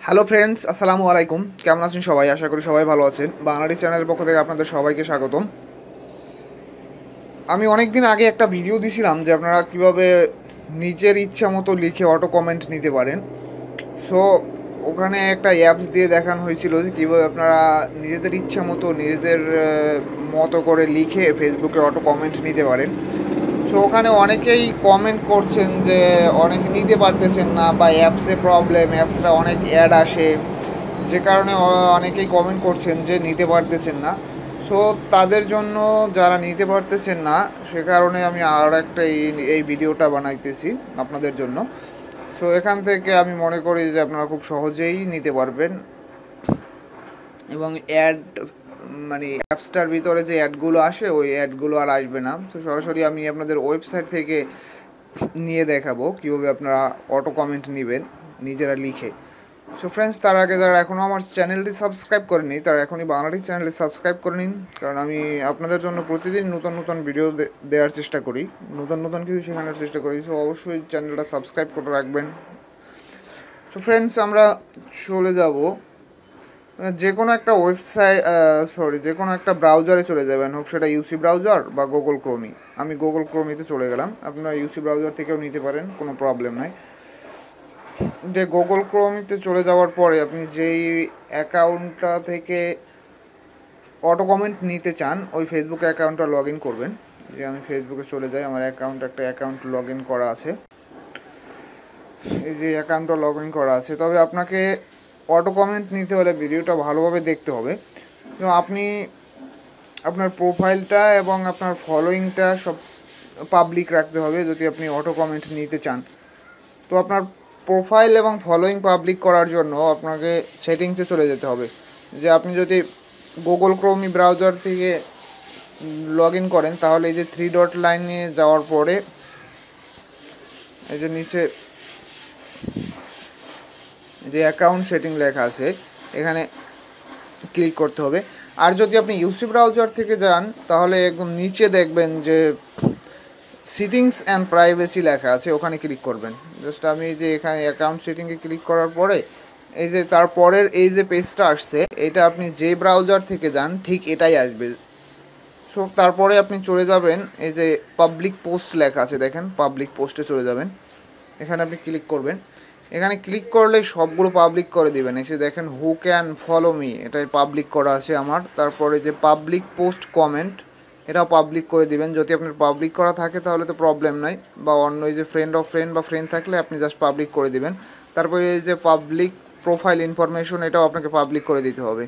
Hello friends, আসসালামু আলাইকুম। কেমন আছেন সবাই? আশা করি সবাই ভালো আছেন। বাংলাটি চ্যানেলের পক্ষ থেকে আপনাদের সবাইকে স্বাগতম। আমি অনেক দিন আগে একটা ভিডিও দিছিলাম যে আপনারা কীভাবে নিজের ইচ্ছা মতো লিখে অটো কমেন্ট নিতে পারেন। সো ওখানে একটা অ্যাপস দিয়ে দেখানো হয়েছিল যে কীভাবে আপনারা নিজেদের ইচ্ছা মতো নিজেদের মতো করে লিখে ফেসবুকে অটো কমেন্ট নিতে পারেন। সো ওখানে অনেকেই কমেন্ট করছেন যে অনেকে নিতে পারতেছেন না, বা অ্যাপসে প্রবলেম, অ্যাপসটা অনেক অ্যাড আসে, যে কারণে অনেকেই কমেন্ট করছেন যে নিতে পারতেছেন না। সো তাদের জন্য, যারা নিতে পারতেছেন না, সে কারণে আমি আর একটা এই ভিডিওটা বানাইতেছি আপনাদের জন্য। সো এখান থেকে আমি মনে করি যে আপনারা খুব সহজেই নিতে পারবেন, এবং অ্যাড মানে অ্যাপসটার ভিতরে যে অ্যাডগুলো আসে ওই অ্যাডগুলো আর আসবে না। তো সরাসরি আমি আপনাদের ওয়েবসাইট থেকে নিয়ে দেখাবো কীভাবে আপনারা অটো কমেন্ট নেবেন নিজেরা লিখে। সো ফ্রেন্ডস, তার আগে যারা এখনও আমার চ্যানেলটি সাবস্ক্রাইব করেনি তারা এখনই বাংলাটি চ্যানেলটি সাবস্ক্রাইব করে নিন, কারণ আমি আপনাদের জন্য প্রতিদিন নতুন নতুন ভিডিও দেওয়ার চেষ্টা করি, নতুন নতুন কিছু শেখানোর চেষ্টা করি। সো অবশ্যই চ্যানেলটা সাবস্ক্রাইব করে রাখবেন। সো ফ্রেন্ডস, আমরা চলে যাব যে কোনো একটা ওয়েবসাইট, যে কোনো একটা ব্রাউজারে চলে যাবেন, হোক সেটা ইউসি ব্রাউজার বা গুগল ক্রোমি। আমি গুগল ক্রোমিতে চলে গেলাম, আপনারা ইউসি ব্রাউজার থেকেও নিতে পারেন, কোনো প্রবলেম নাই। যে গুগল ক্রোমিতে চলে যাওয়ার পরে আপনি যেই অ্যাকাউন্টটা থেকে অটো কমেন্ট নিতে চান ওই ফেসবুক অ্যাকাউন্টটা লগ ইন করবেন। যে আমি ফেসবুকে চলে যাই, আমার একটা অ্যাকাউন্ট লগ ইন করা আছে, এই যে অ্যাকাউন্টটা লগ ইন করা আছে। তবে আপনাকে অটো কমেন্ট নিতে হলে ভিডিওটা ভালোভাবে দেখতে হবে, এবং আপনি আপনার প্রোফাইলটা এবং আপনার ফলোয়িংটা সব পাবলিক রাখতে হবে যদি আপনি অটো কমেন্ট নিতে চান। তো আপনার প্রোফাইল এবং ফলোয়িং পাবলিক করার জন্য আপনাকে সেটিংসে চলে যেতে হবে। যে আপনি যদি গুগল ক্রোমি ব্রাউজার থেকে লগ ইন করেন, তাহলে এই যে 3 ডট লাইনে যাওয়ার পরে এই যে নিচে যে অ্যাকাউন্ট সেটিং লেখা আছে এখানে ক্লিক করতে হবে। আর যদি আপনি ইউসি ব্রাউজার থেকে যান তাহলে একদম নিচে দেখবেন যে সেটিংস অ্যান্ড প্রাইভেসি লেখা আছে, ওখানে ক্লিক করবেন। জাস্ট আমি যে এখানে অ্যাকাউন্ট সেটিংয়ে ক্লিক করার পরে এই যে তারপরের এই যে পেজটা আসছে, এটা আপনি যে ব্রাউজার থেকে যান ঠিক এটাই আসবে। সো তারপরে আপনি চলে যাবেন, এই যে পাবলিক পোস্ট লেখা আছে দেখেন, পাবলিক পোস্টে চলে যাবেন, এখানে আপনি ক্লিক করবেন। এখানে ক্লিক করলে সবগুলো পাবলিক করে দিবেন। এসে দেখেন হু ক্যান ফলো মি, এটাই পাবলিক করা আছে আমার। তারপরে যে পাবলিক পোস্ট কমেন্ট, এটাও পাবলিক করে দিবেন। যদি আপনার পাবলিক করা থাকে তাহলে তো প্রবলেম নাই, বা অন্য এই যে ফ্রেন্ড অফ ফ্রেন্ড বা ফ্রেন্ড থাকলে আপনি জাস্ট পাবলিক করে দিবেন। তারপরে এই যে পাবলিক প্রোফাইল ইনফরমেশন, এটাও আপনাকে পাবলিক করে দিতে হবে।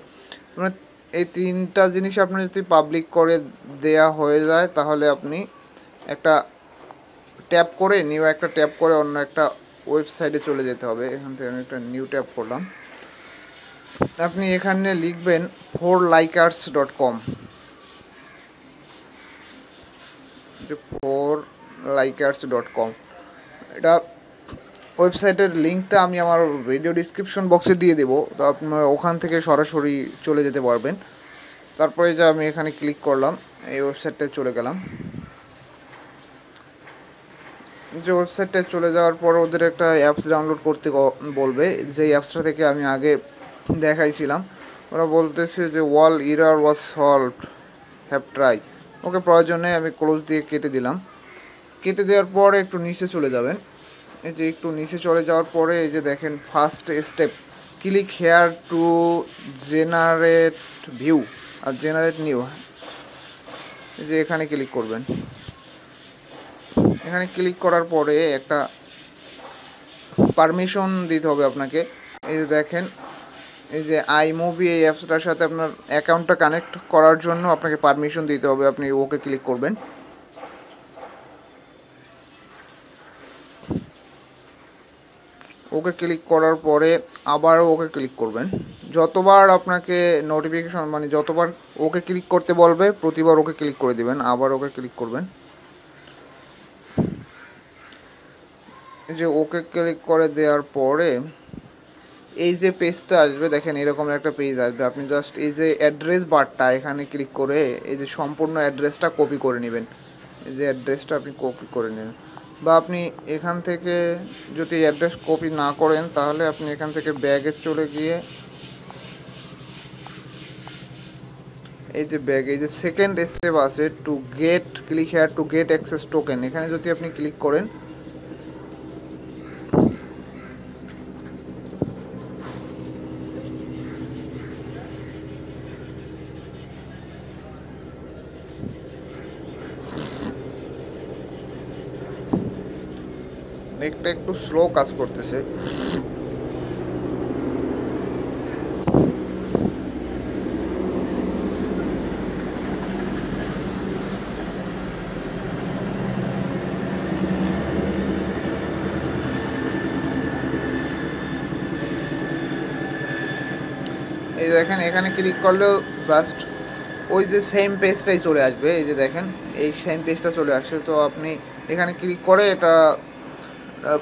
মানে এই তিনটা জিনিস আপনার যদি পাবলিক করে দেয়া হয়ে যায় তাহলে আপনি একটা ট্যাপ করে অন্য একটা ওয়েবসাইটে চলে যেতে হবে। এখান থেকে আমি একটা নিউ ট্যাপ করলাম। আপনি এখানে লিখবেন forlikers.com, forlikers.com। এটা ওয়েবসাইটের লিঙ্কটা আমি আমার ভিডিও ডিসক্রিপশন বক্সে দিয়ে দেবো, তো আপনার ওখান থেকে সরাসরি চলে যেতে পারবেন। তারপরে যে আমি এখানে ক্লিক করলাম, এই ওয়েবসাইটটায় চলে গেলাম। যে ওয়েবসাইটটায় চলে যাওয়ার পর ওদের একটা অ্যাপস ডাউনলোড করতে বলবে, যেই অ্যাপসটা থেকে আমি আগে দেখাইছিলাম। ওরা বলতেছে যে wall error was solved, have try. Okay, প্রয়োজনে আমি ক্লোজ দিয়ে কেটে দিলাম। কেটে দেওয়ার পরে একটু নিচে চলে যাবেন। এই যে একটু নিচে চলে যাওয়ার পরে এই যে দেখেন first step, click here to generate view আর জেনারেট নিউ। এই যে এখানে ক্লিক করবেন। এখানে ক্লিক করার পরে একটা পারমিশন দিতে হবে আপনাকে। এই যে দেখেন, এই যে আইমুভি এই অ্যাপসটার সাথে আপনার অ্যাকাউন্টটা কানেক্ট করার জন্য আপনাকে পারমিশন দিতে হবে। আপনি ওকে ক্লিক করবেন। ওকে ক্লিক করার পরে আবারও ওকে ক্লিক করবেন। যতবার আপনাকে নোটিফিকেশন যতবার ওকে ক্লিক করতে বলবে প্রতিবার ওকে ক্লিক করে দিবেন, আবার ওকে ক্লিক করবেন। এই যে ওকে ক্লিক করে দেওয়ার পরে এই যে পেজটা আসবে দেখেন, এরকম একটা পেজ আসবে। আপনি জাস্ট এই যে অ্যাড্রেস বারটা এখানে ক্লিক করে এই যে সম্পূর্ণ অ্যাড্রেসটা কপি করে নেবেন। এই যে অ্যাড্রেসটা আপনি কপি করে নেবেন। বা আপনি এখান থেকে যদি অ্যাড্রেস কপি না করেন তাহলে আপনি এখান থেকে ব্যাগে চলে গিয়ে এই যে ব্যাগ, এই যে সেকেন্ড স্টেপ আছে to get, click here to get access token, এখানে যদি আপনি ক্লিক করেন নেটটা একটু স্লো কাজ করতেছে। এই দেখেন এখানে ক্লিক করলেও জাস্ট ওই যে সেম পেজটাই চলে আসবে। এই যে দেখেন এই সেম পেজটা চলে আসছে। তো আপনি এখানে ক্লিক করে এটা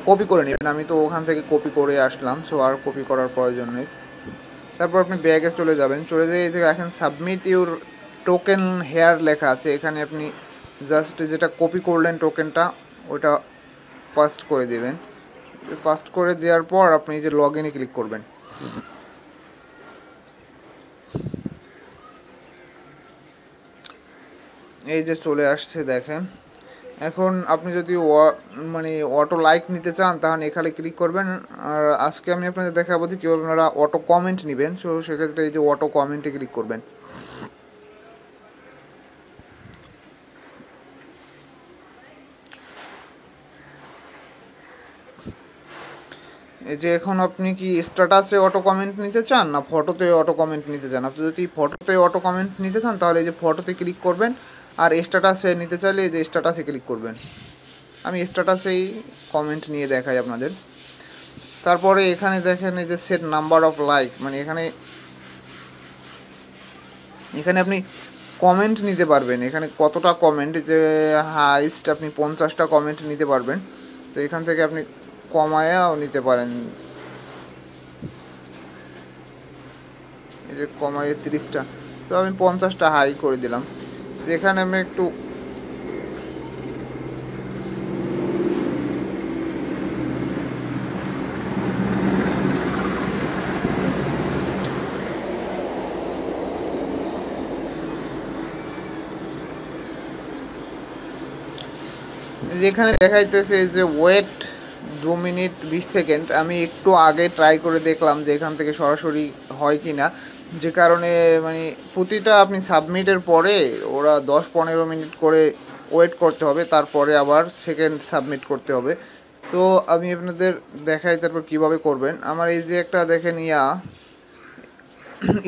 কপি করে নেবেন। আমি তো ওখান থেকে কপি করে আসলাম, সো আর কপি করার প্রয়োজন নেই। তারপর আপনি ব্যাগে চলে যাবেন, চলে যেয়ে এই যে এখন সাবমিট ইউর টোকেন হেয়ার লেখা আছে, এখানে আপনি জাস্ট যেটা কপি করলেন টোকেনটা ওইটা ফার্স্ট করে দেবেন। ফার্স্ট করে দেওয়ার পর আপনি যে লগ ইনে ক্লিক করবেন। এই যে চলে আসছে দেখেন। এখন আপনি যদি মানে অটো লাইক নিতে চান তাহলে এখানে ক্লিক করবেন। আর আজকে আমি আপনাদের দেখাবো যে কীভাবে আপনারা অটো কমেন্ট নেবেন। সো সেক্ষেত্রে এই যে অটো কমেন্টে ক্লিক করবেন। এই যে এখন আপনি কি স্ট্যাটাসে অটো কমেন্ট নিতে চান না ফটোতে অটো কমেন্ট নিতে চান? আপনি যদি ফটোতে অটো কমেন্ট নিতে চান তাহলে এই যে ফটোতে ক্লিক করবেন, আর স্ট্যাটাসে নিতে চাইলে এই যে স্ট্যাটাসে ক্লিক করবেন। আমি স্ট্যাটাসেই কমেন্ট নিয়ে দেখাই আপনাদের। তারপরে এখানে দেখেন এই যে সেট নাম্বার অফ লাইক, মানে এখানে এখানে আপনি কমেন্ট নিতে পারবেন। এখানে কতটা কমেন্ট, যে হাইস্ট আপনি 50টা কমেন্ট নিতে পারবেন। তো এখান থেকে আপনি কমায়াও নিতে পারেন। এই যে কমায় 30টা, তো আমি 50টা হাই করে দিলাম। এখানে আমি একটু যেখানে দেখাইতেছে যে ওয়েট 2 মিনিট 20 সেকেন্ড, আমি একটু আগে ট্রাই করে দেখলাম যে এখান থেকে সরাসরি হয় কি না। যে কারণে মানে প্রতিটা আপনি সাবমিটের পরে ওরা 10-15 মিনিট করে ওয়েট করতে হবে, তারপরে আবার সেকেন্ড সাবমিট করতে হবে। তো আমি আপনাদের দেখাই তারপর কীভাবে করবেন। আমার এই যে একটা দেখেন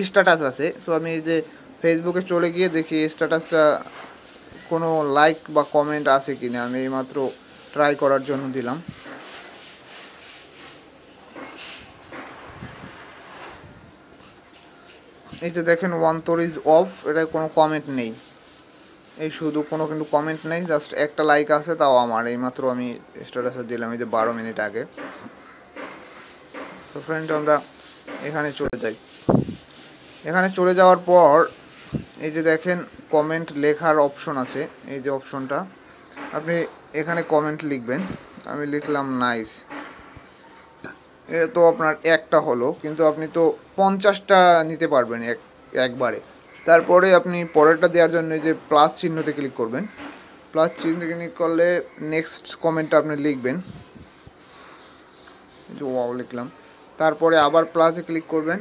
স্ট্যাটাস আছে, তো আমি এই যে ফেসবুকে চলে গিয়ে দেখি স্ট্যাটাসটা কোনো লাইক বা কমেন্ট আছে কি না। আমি এইমাত্র ট্রাই করার জন্য দিলাম। এই যে দেখেন ওয়ান্তর ইজ অফ, এটা কোনো কমেন্ট নেই, এই শুধু কোনো কিন্তু কমেন্ট নেই, জাস্ট একটা লাইক আছে, তাও আমার এইমাত্র আমি স্ট্যাটাসে দিলাম এই যে 12 মিনিট আগে। তো ফ্রেন্ড আমরা এখানে চলে যাই। এখানে চলে যাওয়ার পর এই যে দেখেন কমেন্ট লেখার অপশন আছে, এই যে অপশনটা আপনি এখানে কমেন্ট লিখবেন। আমি লিখলাম নাইস। এটা তো আপনার একটা হলো, কিন্তু আপনি তো 50টা নিতে পারবেন একবারে। তারপরে আপনি পরেরটা দেওয়ার জন্য যে প্লাস চিহ্নতে ক্লিক করবেন। প্লাস চিহ্নতে ক্লিক করলে নেক্সট কমেন্টটা আপনি লিখবেন, যে ওয়াও লিখলাম। তারপরে আবার প্লাসে ক্লিক করবেন,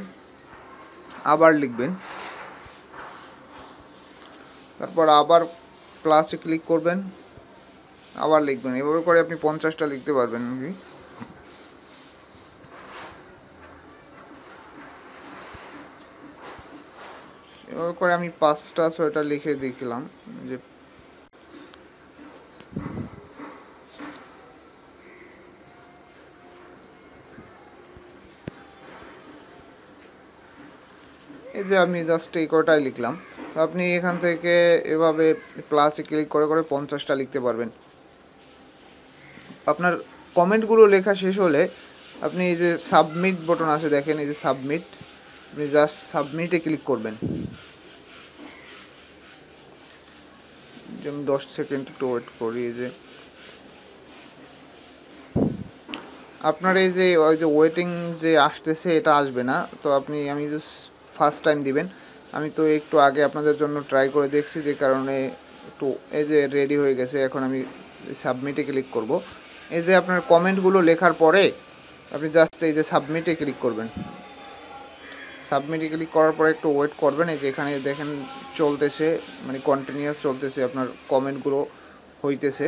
আবার লিখবেন। তারপর আবার প্লাসে ক্লিক করবেন, আবার লিখবেন। এভাবে করে আপনি 50টা লিখতে পারবেন। এভাবে করে আমি 5টা 6টা লিখে দেখলাম যে এই যে আমি জাস্ট এই কটাই লিখলাম। তো আপনি এখান থেকে এভাবে প্লাসে ক্লিক করে করে 50টা লিখতে পারবেন। আপনার কমেন্টগুলো লেখা শেষ হলে আপনি এই যে সাবমিট বটন আছে দেখেন, এই যে সাবমিট, আপনি জাস্ট সাবমিটে ক্লিক করবেন। যে আমি 10 সেকেন্ড একটু ওয়েট করি। এই যে আপনার এই যে ওই যে ওয়েটিং যে আসতেছে এটা আসবে না। তো আমি জাস্ট ফার্স্ট টাইম দিবেন। আমি তো একটু আগে আপনাদের জন্য ট্রাই করে দেখছি, যে কারণে একটু এই যে রেডি হয়ে গেছে। এখন আমি সাবমিটে ক্লিক করব। এই যে আপনার কমেন্টগুলো লেখার পরে আপনি জাস্ট এই যে সাবমিটে ক্লিক করবেন। সাবমিটে ক্লিক করার পরে একটু ওয়েট করবেন। এই যে এখানে দেখেন চলতেছে, মানে কন্টিনিউয়াস চলতেছে, আপনার কমেন্টগুলো হইতেছে।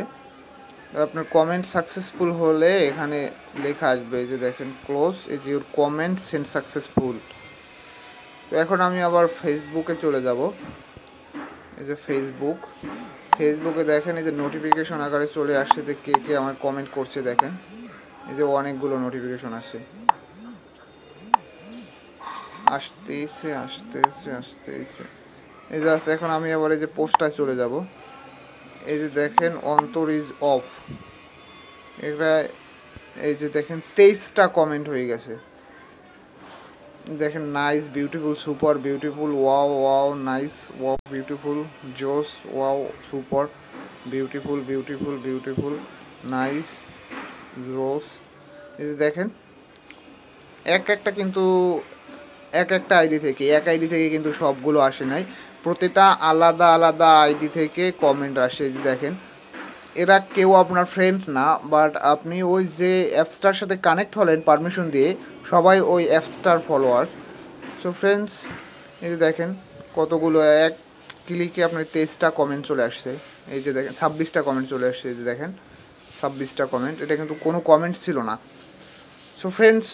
আপনার কমেন্ট সাকসেসফুল হলে এখানে লেখা আসবে, যে দেখেন ক্লোজ, এই যে ইউর কমেন্ট সেন্ড সাকসেসফুল। তো এখন আমি আবার ফেসবুকে চলে যাব। এই যে ফেসবুকে দেখেন এই যে নোটিফিকেশন আকারে চলে আসছে যে কে কে আমার কমেন্ট করছে। দেখেন এই যে অনেকগুলো নোটিফিকেশন আসছে, আসতেছে। এই যে এখন আমি আবার এই যে পোস্টটায় চলে যাব। এই যে দেখেন অন্তর ইজ অফ, এটা এই যে দেখেন 23টা কমেন্ট হয়ে গেছে। দেখেন nice, beautiful, super, beautiful, wow wow, nice, wow, beautiful, জোস, ওয়াও, সুপার, বিউটিফুল, নাইস, রোজ। এই যে দেখেন কিন্তু একটা আইডি থেকে, এক আইডি থেকে কিন্তু সবগুলো আসে নাই, প্রতিটা আলাদা আলাদা আইডি থেকে কমেন্ট আসে। যে দেখেন এরা কেউ আপনার ফ্রেন্ড না, বাট আপনি ওই যে অ্যাপসটার সাথে কানেক্ট হলেন পারমিশন দিয়ে, সবাই ওই অ্যাপসটার ফলোয়ার। সো ফ্রেন্ডস, এই যে দেখেন কতগুলো, এক ক্লিকে আপনার 23টা কমেন্ট চলে আসছে। এই যে দেখেন 26টা কমেন্ট চলে আসছে। এই যে দেখেন 26টা কমেন্ট, এটা কিন্তু কোনো কমেন্ট ছিল না। সো ফ্রেন্ডস,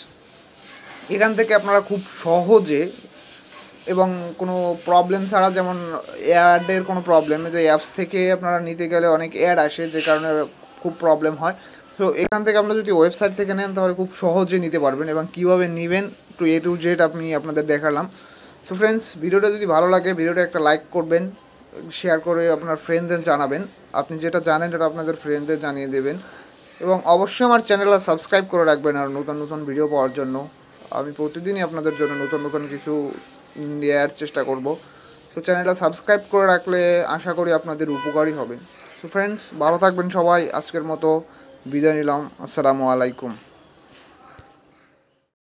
এখান থেকে আপনারা খুব সহজে এবং কোনো প্রবলেম ছাড়া, যেমন অ্যাডের কোনো প্রবলেম, যে অ্যাপস থেকে আপনারা নিতে গেলে অনেক অ্যাড আসে, যে কারণে খুব প্রবলেম হয়। তো এখান থেকে আপনারা যদি ওয়েবসাইট থেকে নেন তাহলে খুব সহজে নিতে পারবেন, এবং কীভাবে নেবেন টু এ টু জেড আমি আপনাদের দেখালাম। সো ফ্রেন্ডস, ভিডিওটা যদি ভালো লাগে ভিডিওটা একটা লাইক করবেন, শেয়ার করে আপনার ফ্রেন্ডদের জানাবেন। আপনি যেটা জানেন সেটা আপনাদের ফ্রেন্ডদের জানিয়ে দেবেন, এবং অবশ্যই আমার চ্যানেলটা সাবস্ক্রাইব করে রাখবেন আর নতুন ভিডিও পাওয়ার জন্য। আমি প্রতিদিনই আপনাদের জন্য নতুন কিছু দেওয়ার চেষ্টা করব। তো চ্যানেলটা সাবস্ক্রাইব করে রাখলে আশা করি আপনাদের উপকারই হবে। সো ফ্রেন্ডস, ভালো থাকবেন সবাই। আজকের মতো বিদায় নিলাম। আসসালামু আলাইকুম।